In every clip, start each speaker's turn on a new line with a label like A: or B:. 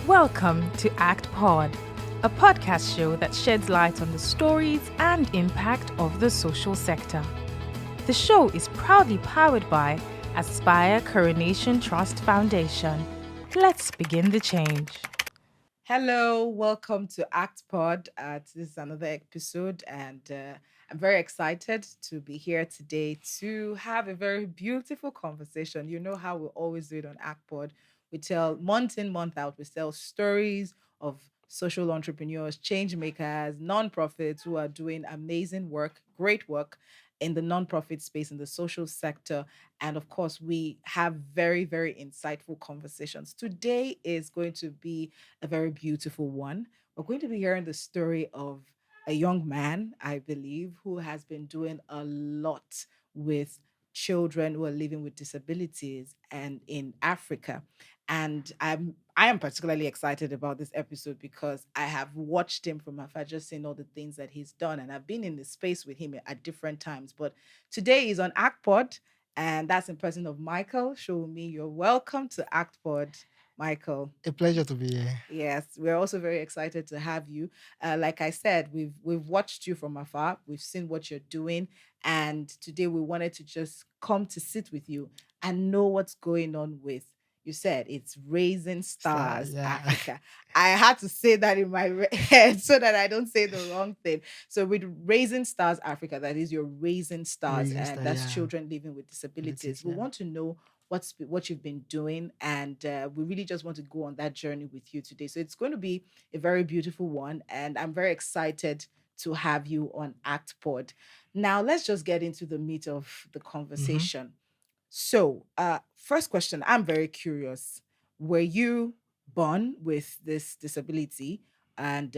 A: Welcome to ACTPod, a podcast show that sheds light on the stories and impact of the social sector. The show is proudly powered by Aspire Coronation Trust Foundation. Let's begin the change. Hello, welcome to ActPod. This is another episode, and I'm very excited to be here today to have a very beautiful conversation. You know how we always do it on ActPod. We tell month in, month out, we tell stories of social entrepreneurs, change makers, nonprofits who are doing amazing work, great work in the nonprofit space, in the social sector. And of course, we have very, very insightful conversations. Today is going to be a very beautiful one. We're going to be hearing the story of a young man, I believe, who has been doing a lot with children who are living with disabilities and in Africa. And I am particularly excited about this episode because I have watched him from afar, just seeing all the things that he's done. And I've been in the space with him at different times. But today he's on ActPod, and that's in person of Michael Showunmi. You're welcome to ActPod, Michael.
B: A pleasure to be here.
A: Yes, we're also very excited to have you. Like I said, we've watched you from afar. We've seen what you're doing, and today we wanted to just come to sit with you and know what's going on with. You said it's Raising
B: Star,
A: Stars
B: yeah.
A: Africa. I had to say that in my head so that I don't say the wrong thing. So with Raising Stars Africa, that is your Raising Stars,
B: Raising
A: and
B: Star,
A: that's
B: yeah.
A: children living with disabilities.
B: Abilities,
A: We
B: yeah.
A: want to know what you've been doing, and we really just want to go on that journey with you today. So it's going to be a very beautiful one, and I'm very excited to have you on ActPod. Now let's just get into the meat of the
B: Mm-hmm.
A: conversation. So, first question, I'm very curious. Were you born with this disability? And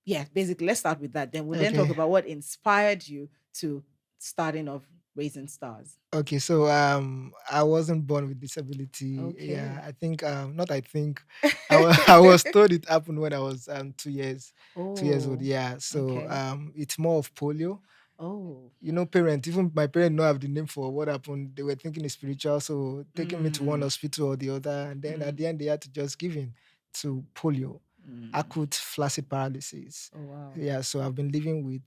A: yeah, basically, let's start with that. Then we'll then talk
B: Okay.
A: about what inspired you to starting off Raising Stars.
B: Okay. So I wasn't born with disability. Yeah.
A: Okay.
B: I think not I think I was told it happened when I was 2 years old.
A: Oh,
B: Yeah. So
A: okay.
B: it's more of polio.
A: Oh.
B: Parents, even my parents don't have the name for what happened. They were thinking it's spiritual, so taking me to one
A: Mm,
B: hospital or the other, and then at
A: mm,
B: the end they had to just give in to polio,
A: mm.
B: acute flaccid paralysis.
A: Oh, wow.
B: Yeah, so I've been living with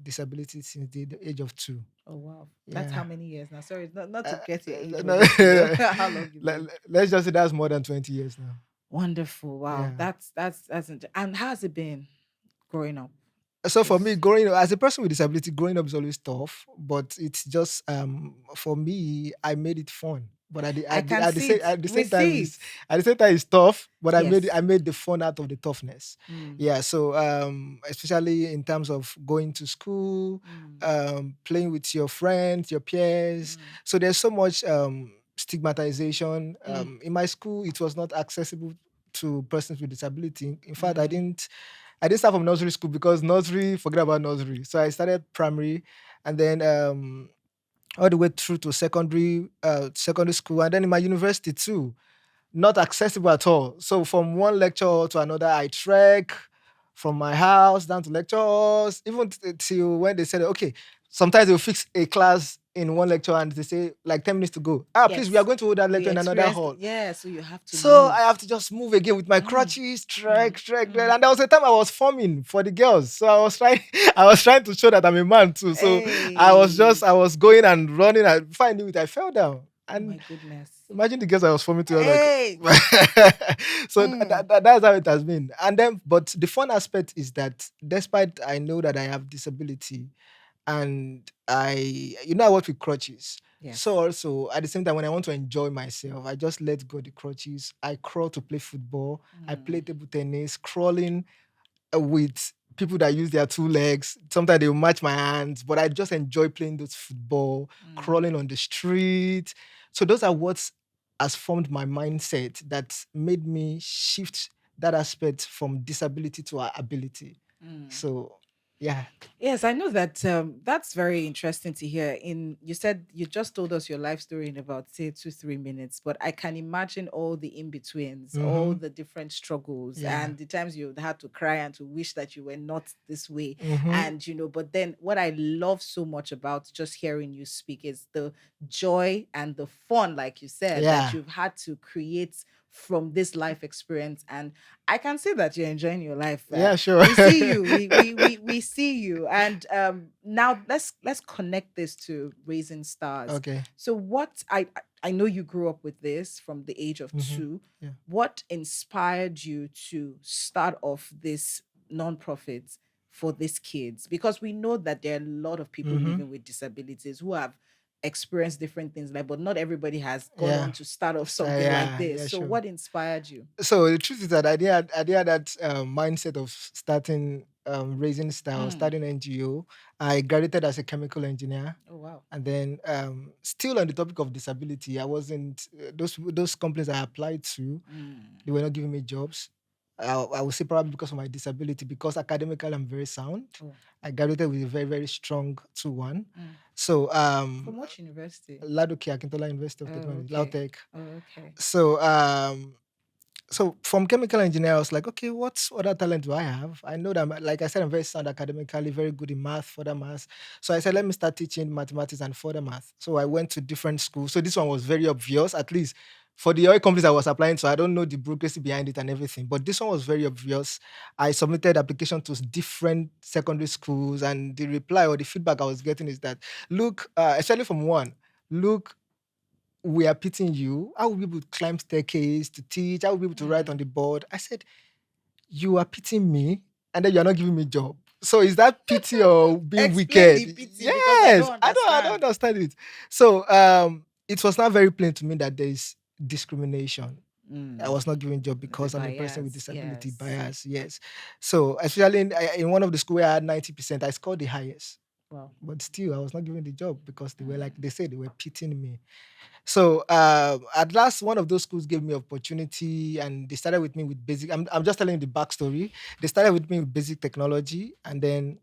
B: disability since the age of 2.
A: Oh, wow. That's
B: Yeah.
A: how many years now? Sorry, not to get your age, but
B: No,
A: just to know how long you've been.
B: let's just say that's more than 20 years now.
A: Wonderful. Wow.
B: Yeah.
A: That's and how's it been growing up?
B: So for me,
A: Just
B: growing up as a person with disability, growing up is always tough. But it's just for me, I made it fun. But
A: I can see it.
B: at the
A: We
B: same time
A: see it.
B: is at the same time it's tough. But
A: Yes.
B: I made the fun out of the toughness.
A: Mm,
B: Yeah. So especially in terms of going to school,
A: mm,
B: playing with your friends, your peers.
A: mm,
B: So there's so much stigmatization.
A: mm,
B: In my school, it was not accessible to persons with disability. In fact,
A: mm,
B: I didn't start from nursery school because nursery, forget about nursery. So I started primary and then all the way through to secondary school and then in my university too. Not accessible at all. So from one lecture to another, I trek from my house down to lecture halls, even till when they said, okay, sometimes they'll fix a class in one lecture and they say like 10 minutes to go. Please, we are
A: yes.
B: going to hold that
A: We
B: lecture in another
A: experienced,
B: hall.
A: yeah, so you have to
B: So
A: move.
B: I have to just move again with my
A: Mm,
B: crutches,
A: mm,
B: trek.
A: mm.
B: And there was a time I was forming for the girls. So I was trying, I was trying to show that I'm a man too. So
A: Hey.
B: I was going and running. And before I knew it, I fell down.
A: Oh
B: And
A: my goodness.
B: imagine the girls I was forming to. I was like,
A: Hey.
B: so
A: Mm,
B: that's how it has been. And then, but the fun aspect is that despite I know that I have disability, and I work with crutches. So
A: yes.
B: also at the same time, when I want to enjoy myself, I just let go the crutches. I crawl to play football. I play
A: Mm,
B: table tennis, crawling with people that use their 2 legs. Sometimes they will match my hands, but I just enjoy playing those football,
A: mm.
B: crawling on the street. So those are what has formed my mindset that made me shift that aspect from disability to ability.
A: Mm.
B: So yeah.
A: Yes, I know that that's very interesting to hear. In you said you just told us your life story in about say 2 3 minutes, but I can imagine all the in betweens, all
B: Mm-hmm.
A: the different struggles,
B: Yeah.
A: and the times you had to cry and to wish that you were not this way.
B: Mm-hmm.
A: And but then what I love so much about just hearing you speak is the joy and the fun, like you said, that
B: Yeah.
A: you've had to create
C: from this life experience, and I can see that you're enjoying your life.
B: Yeah, sure.
C: We see you. We see you. And now let's connect this to Raising Stars.
B: Okay.
C: So what I know you grew up with this from the age of
B: Mm-hmm.
C: 2.
B: Yeah.
C: What inspired you to start off this nonprofit for these kids? Because we know that there are a lot of people
B: Mm-hmm.
C: living with disabilities who have experienced different things, like, but not everybody has gone
B: Yeah.
C: on to start off
B: So,
C: something like
B: yeah,
C: this.
B: yeah,
C: So
B: sure.
C: what inspired you?
B: So the truth is that I did that mindset of starting Raising Star,
C: Mm.
B: starting NGO. I graduated as a chemical engineer.
C: Oh wow.
B: And then, still on the topic of disability, I wasn't those companies I applied to,
C: Mm.
B: they were not giving me jobs. I would say probably because of my disability, because academically I'm very sound.
C: Oh.
B: I graduated with a very, very strong 2-1.
C: Mm.
B: So,
C: From which university?
B: Ladoke Akintola University of
C: Oh,
B: Technology,
C: okay.
B: Lautech.
C: Oh, okay.
B: So, so from chemical engineer, I was like, okay, what other talent do I have? I know that, like I said, I'm very sound academically, very good in math, further math. So I said, let me start teaching mathematics and further math. So I went to different schools. So this one was very obvious, at least for the oil companies I was applying to. I don't know the bureaucracy behind it and everything, but this one was very obvious. I submitted application to different secondary schools, and the reply or the feedback I was getting is that, look, especially from one, look, we are pitying you. How will we be able to climb staircase to teach? How will we be able to write on
C: Mm.
B: the board? I said, you are pitying me, and then you are not giving me job. So is that pity or being
C: Explain the
B: wicked?
C: pity because I
B: Yes,
C: don't
B: I don't
C: understand.
B: understand it. So it was not very plain to me that there is discrimination. I
C: Mm.
B: was not given job
C: The
B: because I'm a person with
C: bias,
B: disability
C: yes.
B: bias. Yes. So especially in one of the school where I had 90%, I scored the highest.
C: Well.
B: But still, I was not given the job because they were like,
C: Mm.
B: they said they were pitying me. So at last, one of those schools gave me opportunity, and they started with me with basic. I'm just telling you the backstory. They started with me with basic technology, and then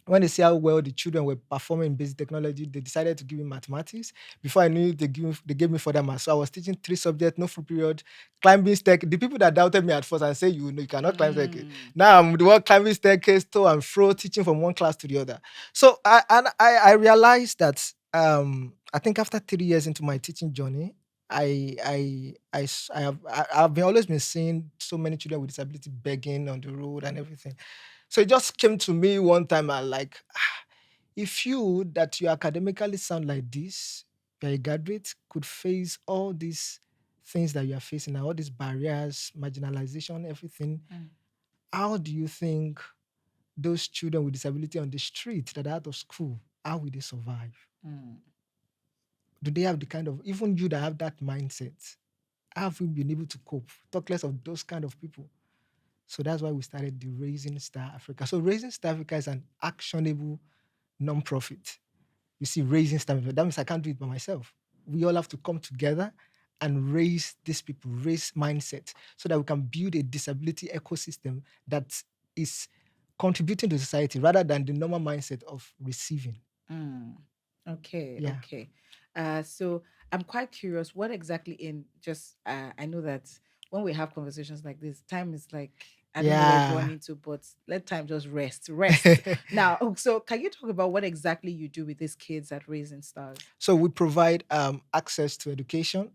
B: when they see how well the children were performing in basic technology, they decided to give me mathematics. Before I knew it, they gave me further maths. So I was teaching 3 subjects, no full period, climbing staircase. The people that doubted me at first and say you know you cannot climb staircase.
C: Mm.
B: Now I'm the one climbing staircase to and fro, teaching from one class to the other. So I realized that I think after 3 years into my teaching journey, I've been always been seeing so many children with disability begging on the road and everything. So it just came to me one time and like, if you that you academically sound like this, you're a graduate, could face all these things that you are facing now, all these barriers, marginalization, everything,
C: Mm.
B: how do you think those children with disability on the street that are out of school, how will they survive?
C: Mm.
B: Do they have the kind of, even you that have that mindset, how have you been able to cope? Talk less of those kind of people. So that's why we started the Raising Star Africa. So Raising Star Africa is an actionable non-profit. You see, raising Star Africa, that means I can't do it by myself. We all have to come together and raise these people, raise mindset, so that we can build a disability ecosystem that is contributing to society rather than the normal mindset of receiving.
C: Mm. Okay,
B: Yeah.
C: okay. So I'm quite curious, what exactly in just I know that when we have conversations like this, time is like I don't know where it's
B: Yeah.
C: running to, but let time just rest. Rest. Now, so can you talk about what exactly you do with these kids at Raising Stars?
B: So we provide access to education.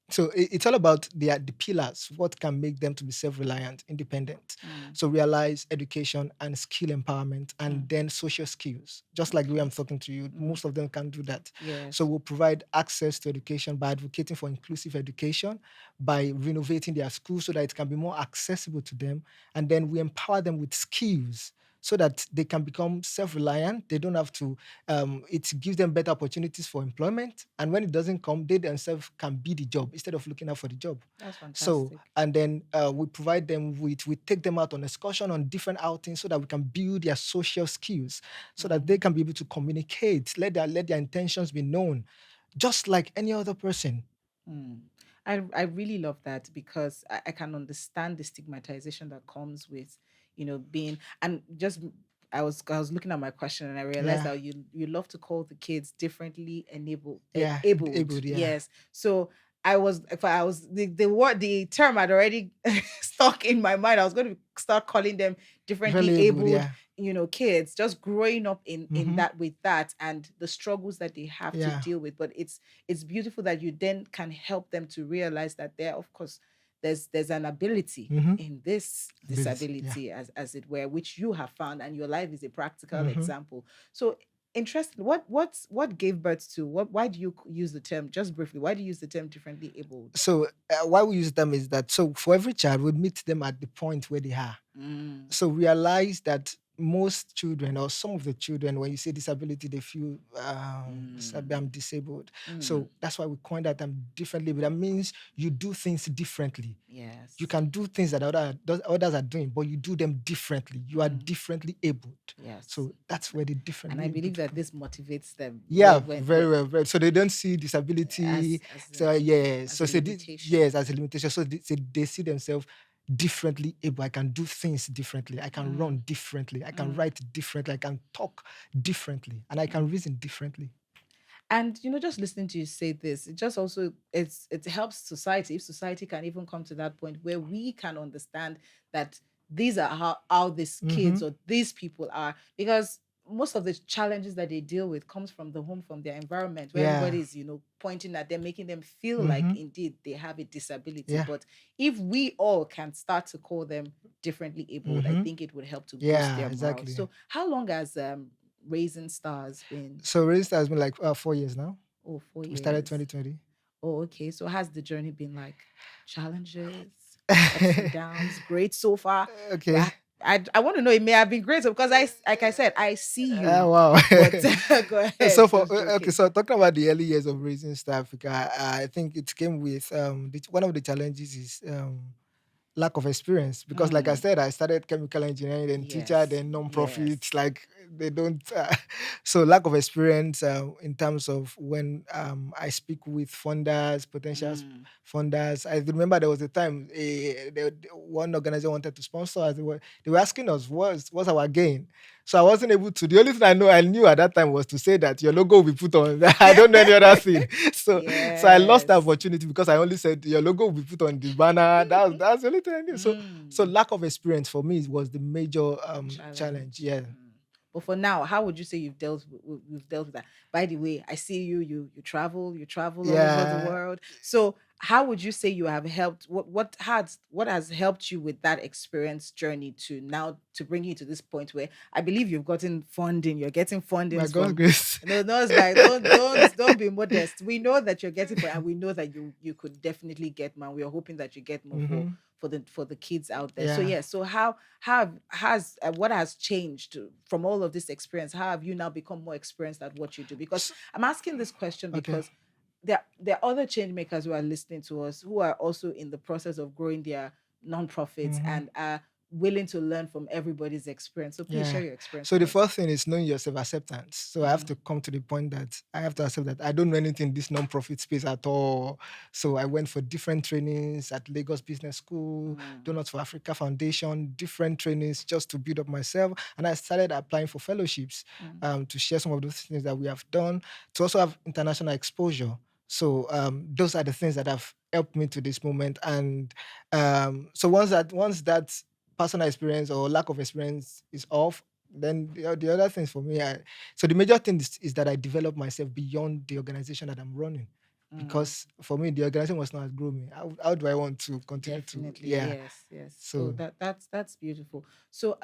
B: So it's all about the pillars, what can make them to be self-reliant, independent.
C: Mm.
B: So realize education and skill empowerment,
C: Mm.
B: and then social skills. Just like the way
C: Okay.
B: I'm talking to you,
C: Mm.
B: most of them can do that. So
C: Yes.
B: we'll provide access to education by advocating for inclusive education, by renovating their schools so that it can be more accessible to them, and then we empower them with skills so that they can become self-reliant. They don't have to it gives them better opportunities for employment. And when it doesn't come, they themselves can be the job instead of looking out for the job.
C: That's
B: So,
C: fantastic.
B: and then we provide them we take them out on excursion on different outings so that we can build their social skills so that they
C: Mm.
B: can be able to communicate, let their intentions be known, just like any other person.
C: Mm. I really love that because I can understand the stigmatization that comes with, being and just I was looking at my question and I realized
B: Yeah.
C: that you love to call the kids differently
B: Yeah.
C: abled.
B: Able, yeah.
C: Yes. So I was the word the term had already stuck in my mind. I was going to start calling them differently
B: Really able,
C: abled,
B: yeah.
C: kids just growing up in
B: Mm-hmm.
C: that with that and the struggles that they have to
B: Yeah.
C: deal with. But it's beautiful that you then can help them to realize that they're of course there's an ability
B: Mm-hmm.
C: in this
B: Ability. Yeah.
C: disability, as it were, which you have found, and your life is a practical
B: Mm-hmm.
C: example. So interesting. What gave birth to what? Why do you use the term, just briefly? Why do you use the term differently abled?
B: So why we use them is that, so for every child, we meet them at the point where they are.
C: Mm,
B: So realize that most children, or some of the children, when you say disability, they feel
C: mm,
B: I'm disabled.
C: mm.
B: So that's why we coined that term differently. But that means you do things differently. You
C: Yes.
B: can do things that others are doing, but you do them differently. You are
C: Mm,
B: differently abled.
C: yes.
B: So that's where the
C: And I
B: differently
C: believe
B: abled
C: that
B: come.
C: this motivates them
B: Yeah,
C: when
B: very well. Very. So they don't see disability.
C: as
B: So yeah.
C: as
B: So
C: a
B: say
C: limitation.
B: yes, as a limitation. So they see themselves differently able. I can do things differently. I can
C: Mm,
B: run differently. I can
C: mm,
B: write differently. I can talk differently, and I can
C: mm.
B: reason differently.
C: And just listening to you say this, it just also it helps society, if society can even come to that point where we can understand that these are how these
B: Mm-hmm.
C: kids or these people are, because most of the challenges that they deal with comes from the home, from their environment, where
B: Yeah.
C: everybody is pointing at them, making them feel like
B: Mm-hmm.
C: indeed they have a disability.
B: Yeah.
C: But if we all can start to call them differently abled, I
B: Mm-hmm.
C: think it would help to boost
B: Yeah.
C: their morale.
B: Exactly.
C: So how long has Raising Stars been?
B: So register has been like 4 years now.
C: Oh, four
B: We started
C: years
B: 2020.
C: Oh, okay. So has the journey been like challenges, ups and downs, great so far?
B: Okay.
C: Well, I want to know, it may have been great, because like I said, I see you.
B: Wow.
C: But go
B: So
C: ahead,
B: for
C: just
B: okay,
C: joking.
B: so talking about the early years of raising Star Africa, I think it came with one of the challenges is lack of experience, because like I
C: Mm,
B: said, I started chemical engineering, then teacher,
C: yes,
B: then non-profits,
C: yes.
B: like they don't so lack of experience in terms of when I speak with funders, potential
C: Mm,
B: funders. I remember there was a time one organizer wanted to sponsor us. They were asking us what's our gain. So I wasn't able to. The only thing I knew at that time was to say that your logo will be put on. I don't know any other thing. So I lost that
C: yes.
B: opportunity because I only said your logo will be put on the banner. That's the only thing I knew. So
C: Mm.
B: lack of experience for me was the major challenge.
C: Challenge.
B: Yeah.
C: Mm. But for now, how would you say you've dealt with that? By the way, I see you travel all over the
B: Yeah.
C: world. So how would you say you have helped? What has helped you with that experience journey to now to bring you to this point where I believe you've gotten funding. You're getting
B: By
C: fundings
B: God's
C: from.
B: grace.
C: No, it's like don't be modest. We know that you're getting and we know that you could definitely get more. We are hoping that you get more for
B: Hmm.
C: the kids out there. So
B: Yeah.
C: yeah, so how has what has changed from all of this experience? How have you now become more experienced at what you do? Because
B: S-
C: I'm asking this question
B: Okay.
C: because there are other change makers who are listening to us who are also in the process of growing their non-profits
B: Hmm.
C: and are willing to learn from everybody's experience. So please
B: Yeah.
C: share your experience
B: So
C: with
B: the
C: us.
B: first thing is knowing your self-acceptance. So I have
C: Mm,
B: to come to the point that I have to accept that I don't know anything in this non-profit space at all. So I went for different trainings at Lagos Business School,
C: mm,
B: Donuts for Africa Foundation, different trainings just to build up myself. And I started applying for fellowships
C: mm,
B: to share some of those things that we have done, to also have international exposure. So those are the things that have helped me to this moment. And so once that personal experience or lack of experience is off, then the other things for me, so the major thing is that I develop myself beyond the organization that I'm running.
C: mm.
B: Because for me, the organization was not grow me. How do I want to continue to,
C: Definitely,
B: yeah.
C: yes, yes. Oh,
B: So
C: that's beautiful. So,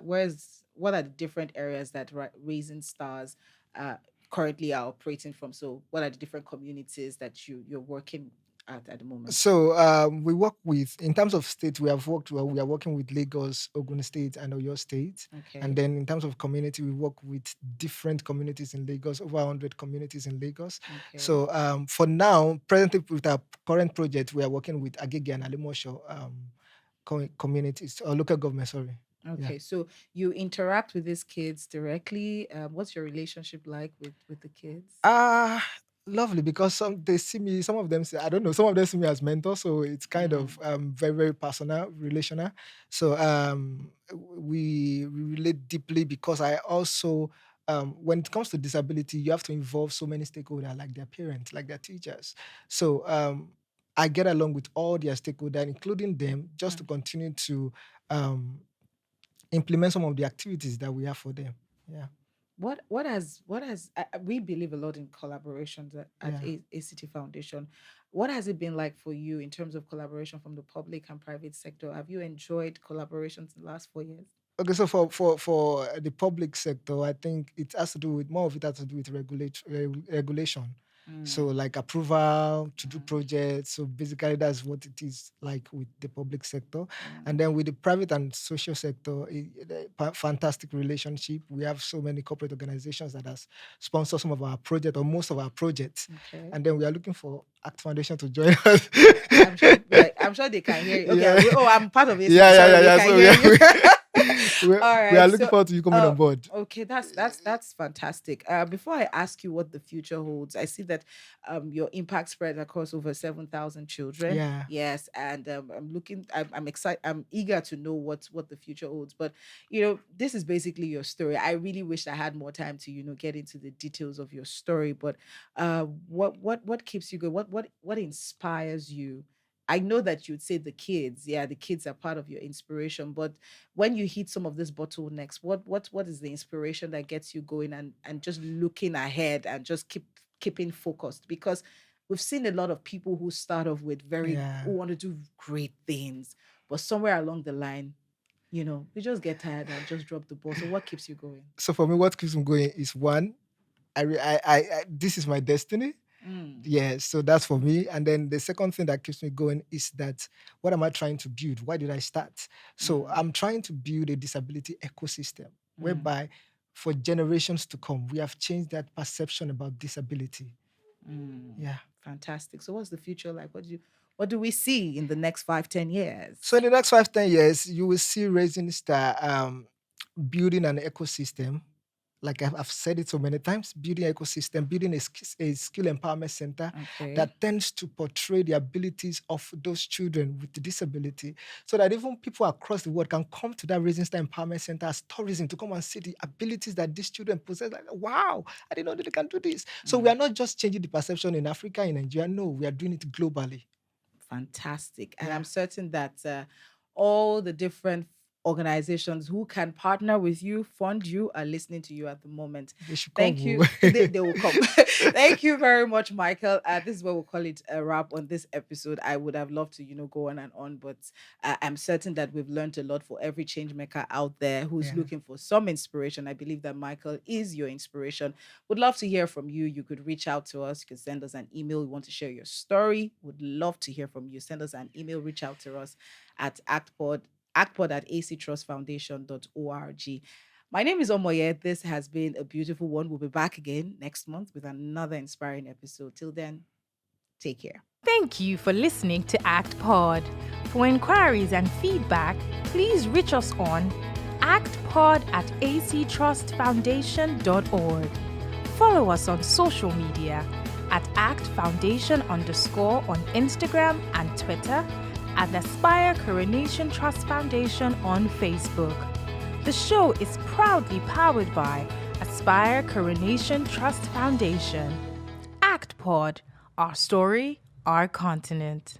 C: where's what are the different areas that Raising Stars uh currently are operating from? So, what are the different communities that you're working at the moment?
B: So we work with, in terms of states, we are working with Lagos, Ogun State, and Oyo State. And
C: Okay,
B: then in terms of community, we work with different communities in Lagos, over 100 communities in Lagos.
C: okay,
B: So for now, presently with our current project, we are working with Agege and Alimosho communities, or local government, sorry. Yeah.
C: okay. So you interact with these kids directly. What's your relationship like with the kids?
B: Ah, lovely, because some of them say, I don't know, some of them see me as mentor, so it's kind
C: Mm,
B: of very, very personal, relational. So we relate deeply, because I also when it comes to disability, you have to involve so many stakeholders, like their parents, like their teachers. So I get along with all their stakeholders, including them, just to
C: mm.
B: continue to um implement some of the activities that we have for them. Yeah.
C: we believe a lot in collaborations at
B: Yeah.
C: ACT Foundation. What has it been like for you in terms of collaboration from the public and private sector? Have you enjoyed collaborations in the last 4 years?
B: Okay, so for the public sector, I think it has to do with more of it has to do with regulation. So
C: Mm,
B: like approval to do
C: mm,
B: projects. So basically, that's what it is like with the public sector, and
C: mm.
B: then with the private and social sector, fantastic relationship. We have so many corporate organizations that has sponsored some of our project or most of our projects,
C: Okay.
B: and then we are looking for Act Foundation to join us.
C: I'm sure they can hear you. Okay.
B: Yeah.
C: I'm part of ACT.
B: Yeah, yeah,
C: Sorry,
B: yeah,
C: they
B: yeah.
C: can
B: So
C: hear you.
B: we
C: All
B: we are
C: right.
B: looking
C: So,
B: forward to you coming
C: uh,
B: on board.
C: okay, that's fantastic. Before I ask you what the future holds, I see that your impact spread across over 7,000 children.
B: Yeah,
C: Yes, and I'm excited. I'm eager to know what the future holds. But this is basically your story. I really wish I had more time to get into the details of your story. But what keeps you going? What inspires you? I know that you'd say the kids. Yeah, the kids are part of your inspiration. But when you hit some of these bottlenecks, what is the inspiration that gets you going and just looking ahead and just keeping focused? Because we've seen a lot of people who start off with
B: yeah.
C: who want to do great things, but somewhere along the line, we just get tired and just drop the ball. So what keeps you going?
B: So for me, what keeps me going is one, this is my destiny.
C: Mm,
B: Yeah, so that's for me. And then the second thing that keeps me going is that what am I trying to build? Why did I start? So
C: mm,
B: I'm trying to build a disability ecosystem
C: mm,
B: whereby for generations to come, we have changed that perception about disability.
C: mm.
B: Yeah.
C: Fantastic. So what's the future like? What do we see in the next 5-10 years?
B: So in the next 5, 10 years, you will see Raising Star building an ecosystem. Like I've said it so many times, building an ecosystem, building a skill empowerment center
C: Okay.
B: that tends to portray the abilities of those children with the disability, so that even people across the world can come to that Raising Star Empowerment Center as tourism to come and see the abilities that these children possess. Like, wow, I didn't know that they can do this. So we
C: Mm.
B: are not just changing the perception in Africa, in Nigeria. No, we are doing it globally.
C: Fantastic. And
B: Yeah,
C: I'm certain that all the different organizations who can partner with you, fund you, are listening to you at the moment.
B: they should come.
C: Thank you. They will come. Thank you very much, Michael. This is where we'll call it a wrap on this episode. I would have loved to, go on and on, but I'm certain that we've learned a lot for every change maker out there who's
B: Yeah.
C: looking for some inspiration. I believe that Michael is your inspiration. Would love to hear from you. You could reach out to us. You could send us an email. You want to share your story. Would love to hear from you. Send us an email. Reach out to us at actpod at actrustfoundation.org. My name is Omoye. This has been a beautiful one. We'll be back again next month with another inspiring episode. Till then, take care.
A: Thank you for listening to ActPod. For inquiries and feedback, please reach us on actpod at actrustfoundation.org. Follow us on social media at actfoundation_ on Instagram and Twitter, and Aspire Coronation Trust Foundation on Facebook. The show is proudly powered by Aspire Coronation Trust Foundation. ActPod, our story, our continent.